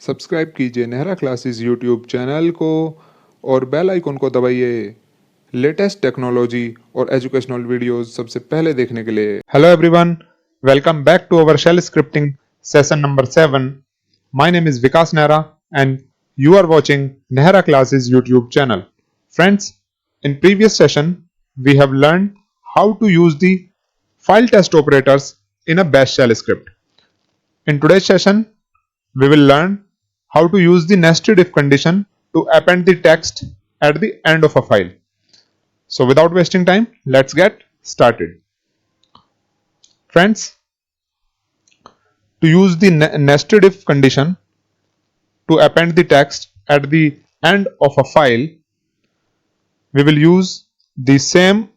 Subscribe कीजिए Nehra classes YouTube channel को और बेल आइकन को दबाइए लेटेस्ट टेक्नोलॉजी और एजुकेशनल वीडियोस सबसे पहले देखने के लिए। Hello everyone, welcome back to our shell scripting session number 7. My name is Vikas Nehra and you are watching Nehra Classes YouTube channel. Friends, in previous session we have learned how to use the file test operators in a bash shell script. In today's session we will learn how to use the nested if condition to append the text at the end of a file. So without wasting time, let's get started. Friends, to use the nested if condition to append the text at the end of a file, we will use the same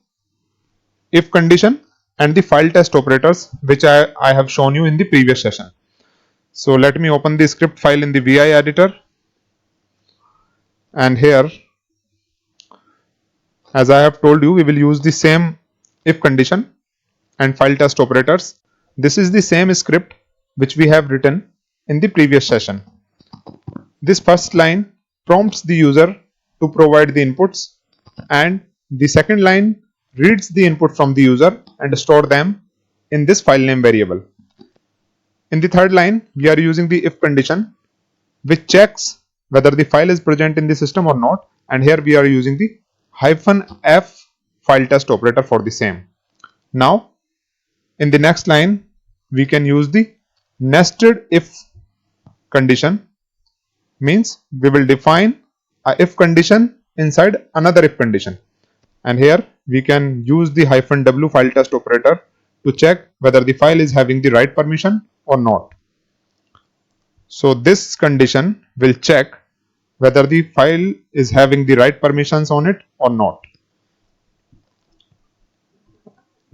if condition and the file test operators which I have shown you in the previous session. So let me open the script file in the VI editor, and here, as I have told you, we will use the same if condition and file test operators. This is the same script which we have written in the previous session. This first line prompts the user to provide the inputs, and the second line reads the input from the user and store them in this file name variable. In the third line, we are using the if condition which checks whether the file is present in the system or not, and here we are using the -f file test operator for the same. Now in the next line we can use the nested if condition, means we will define a if condition inside another if condition, and here we can use the -w file test operator to check whether the file is having the right permission or not. So this condition will check whether the file is having the right permissions on it or not.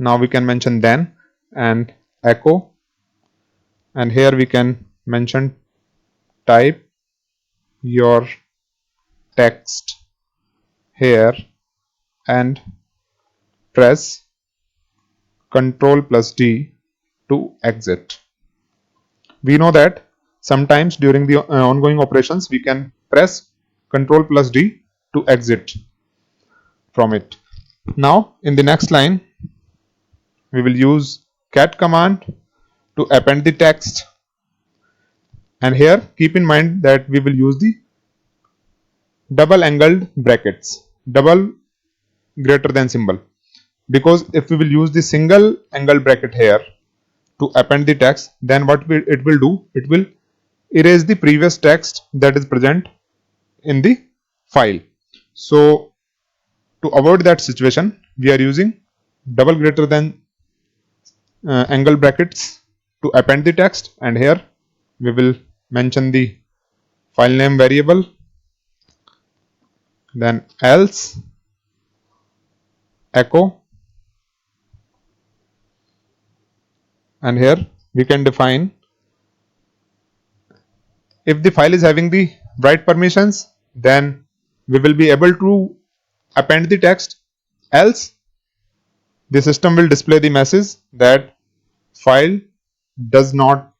Now we can mention then and echo, and here we can mention type your text here and press Ctrl+D to exit. We know that sometimes during the ongoing operations we can press Ctrl+D to exit from it. Now in the next line we will use cat command to append the text, and here keep in mind that we will use the double angled brackets, double greater than symbol, because if we will use the single angle bracket here to append the text, then what it will do, it will erase the previous text that is present in the file. So to avoid that situation, we are using double greater than angle brackets to append the text, and here we will mention the file name variable, then else echo, and here we can define if the file is having the right permissions, then we will be able to append the text, else the system will display the message that file does not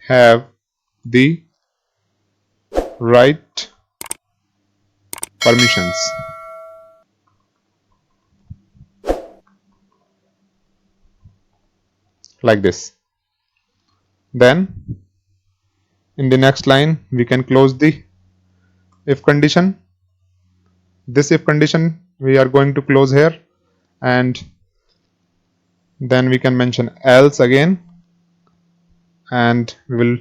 have the right permissions. Like this. Then in the next line we can close the if condition. This if condition we are going to close here, and then we can mention else again, and we will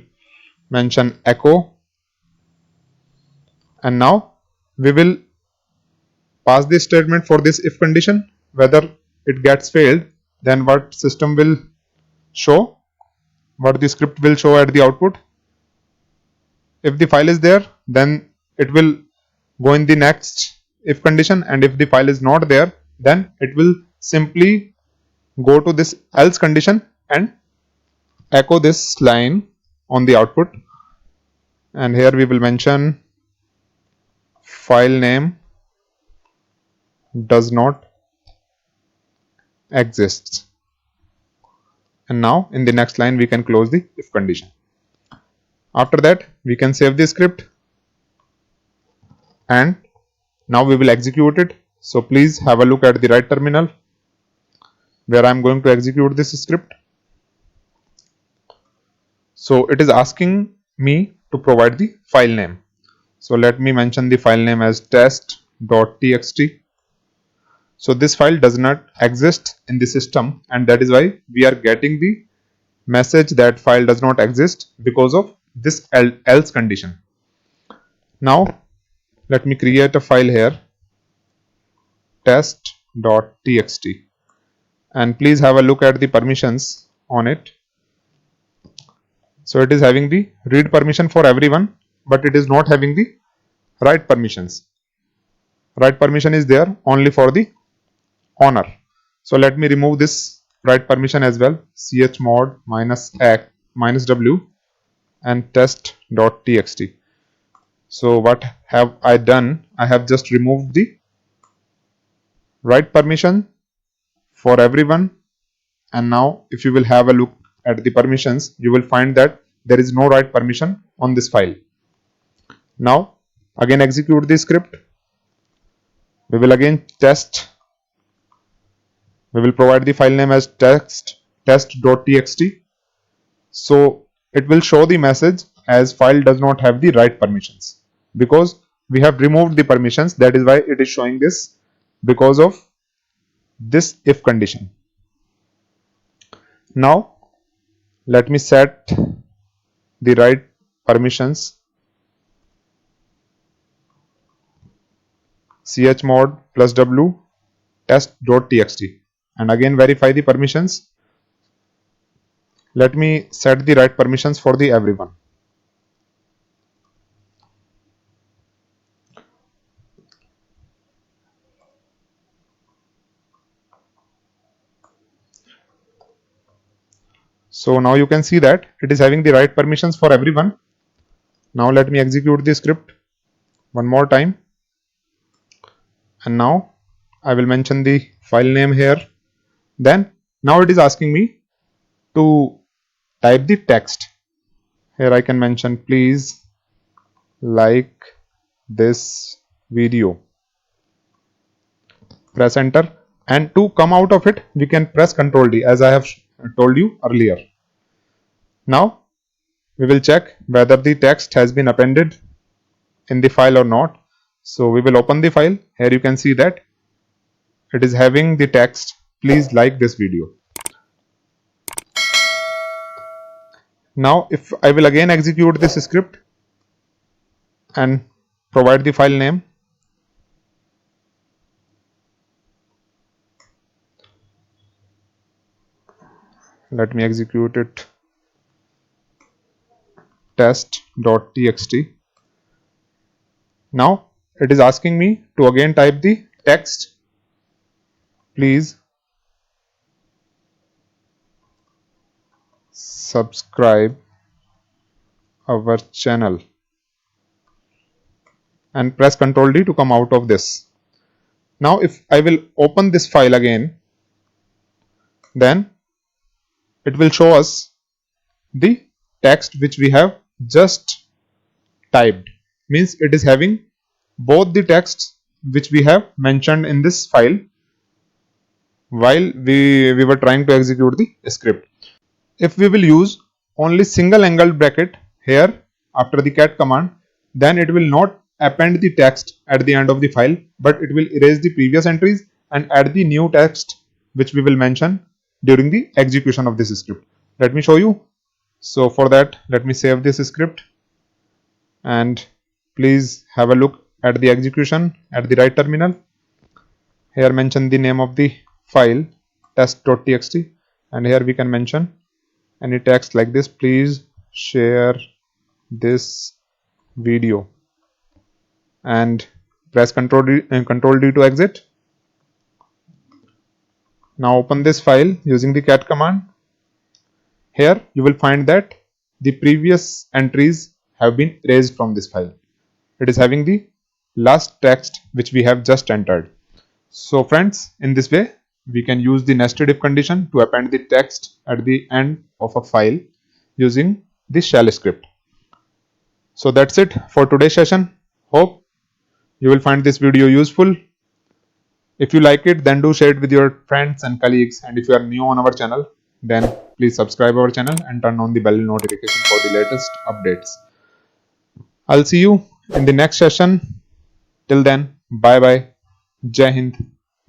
mention echo, and now we will pass this statement for this if condition. Whether it gets failed, then what system will show, what the script will show at the output. If the file is there, then it will go in the next if condition, and if the file is not there, then it will simply go to this else condition and echo this line on the output, and here we will mention file name does not exist, and now in the next line we can close the if condition. After that, we can save the script, and now we will execute it. So please have a look at the right terminal where I am going to execute this script. So it is asking me to provide the file name. So let me mention the file name as test.txt. So this file does not exist in the system, and that is why we are getting the message that file does not exist because of this else condition. Now let me create a file here, test.txt, and please have a look at the permissions on it. So it is having the read permission for everyone, but it is not having the write permissions. Write permission is there only for the owner. So let me remove this write permission as well. Chmod -w and test.txt. So what have I done? I have just removed the write permission for everyone, and now if you will have a look at the permissions, you will find that there is no write permission on this file. Now again execute the script. We will again test. We will provide the file name as test.txt. So it will show the message as file does not have the write permissions because we have removed the permissions. That is why it is showing this, because of this if condition. Now let me set the write permissions. Chmod +w test.txt, and again verify the permissions. Let me set the write permissions for the everyone. So now you can see that it is having the write permissions for everyone. Now let me execute the script one more time, and now I will mention the file name here. Then now it is asking me to type the text. Here I can mention please like this video. Press enter, and to come out of it we can press Ctrl D as I have told you earlier. Now we will check whether the text has been appended in the file or not. So we will open the file. Here you can see that it is having the text please like this video. Now if I will again execute this script and provide the file name, let me execute it, test.txt. Now it is asking me to again type the text please subscribe our channel, and press Ctrl D to come out of this. Now if I will open this file again, then it will show us the text which we have just typed. Means it is having both the texts which we have mentioned in this file while we were trying to execute the script. If we will use only single angled bracket here after the cat command, then it will not append the text at the end of the file, but it will erase the previous entries and add the new text which we will mention during the execution of this script. Let me show you. So for that, let me save this script, and please have a look at the execution at the right terminal. Here mention the name of the file, test.txt, and here we can mention any text like this, please share this video, and press Ctrl D to exit. Now open this file using the cat command. Here you will find that the previous entries have been erased from this file. It is having the last text which we have just entered. So friends, in this way we can use the nested if condition to append the text at the end of a file using the shell script. So that's it for today's session. Hope you will find this video useful. If you like it, then do share it with your friends and colleagues. And if you are new on our channel, then please subscribe our channel and turn on the bell notification for the latest updates. I'll see you in the next session. Till then, bye bye. Jai Hind.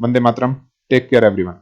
Vande Mataram. Take care, everyone.